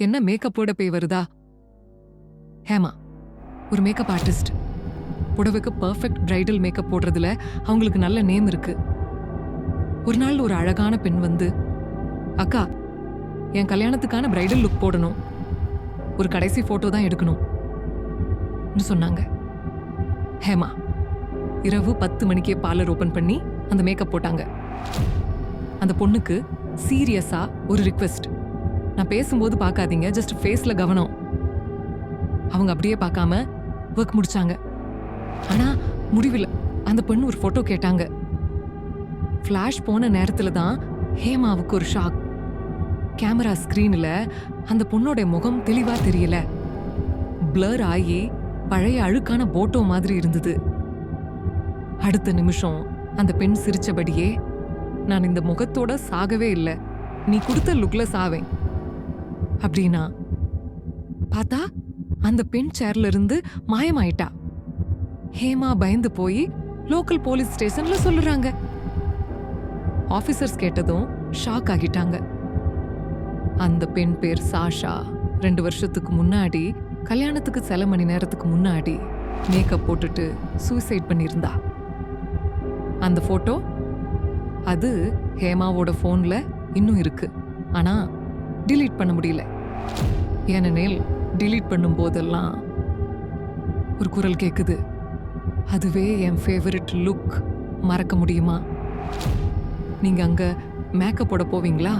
என்ன மேக்கப்போட பேய் வருதா? ஹேமா ஒரு மேக்கப் ஆர்டிஸ்ட். புடவைக்கு பர்ஃபெக்ட் பிரைடல் மேக்கப் போடுறதுல அவங்களுக்கு நல்ல நேம் இருக்கு. ஒரு நாள் ஒரு அழகான பெண் வந்து, அக்கா என் கல்யாணத்துக்கான பிரைடல் லுக் போடணும், ஒரு கடைசி போட்டோ தான் எடுக்கணும் சொன்னாங்க. ஹேமா இரவு 10 மணிக்கே பார்லர் ஓபன் பண்ணி அந்த மேக்கப் போட்டாங்க. அந்த பொண்ணுக்கு சீரியஸா ஒரு ரிக்வெஸ்ட், நான் பேசும்போது பார்க்காதீங்க, ஜஸ்ட் ஃபேஸ்ல கவனம். அவங்க அப்படியே பார்க்காம ஒர்க் முடிச்சாங்க. ஆனா முடிவில் அந்த பொண்ணு ஒரு போட்டோ கேட்டாங்க. ஃபிளாஷ் போன நேரத்துல தான் ஹேமாவுக்கு ஒரு ஷாக். கேமரா ஸ்கிரீன்ல அந்த பொண்ணோட முகம் தெளிவா தெரியல, பிளர் ஆகி பழைய அழுக்கான போட்டோ மாதிரி இருந்தது. அடுத்த நிமிஷம் அந்த பெண் சிரிச்சபடியே, நான் இந்த முகத்தோட சாகவே இல்லை, நீ கொடுத்த லுக்ல சாவேன் அப்படின்னா. பார்த்தா அந்த பெண் சேர்ல இருந்து மாயமாயிட்டா. ஹேமா பயந்து போய் லோக்கல் போலீஸ் ஸ்டேஷன்ல சொல்லுறாங்க. ஆபீசர்ஸ் கேட்டதும் ஷாக் ஆகிட்டாங்க. அந்த பெண் பேர் சாஷா. 2 வருஷத்துக்கு முன்னாடி, கல்யாணத்துக்கு சில மணி நேரத்துக்கு முன்னாடி மேக்கப் போட்டுட்டு சூசைட் பண்ணியிருந்தா. அந்த போட்டோ அது ஹேமாவோட போன்ல இன்னும் இருக்கு. ஆனா டிலீட் பண்ண முடியல. ஏனெனில் டிலீட் பண்ணும் போதெல்லாம் ஒரு குரல் கேக்குது, அதுவே என் ஃபேவரட் லுக், மறக்க முடியுமா? நீங்க அங்க மேக்கப் போட போவீங்களா?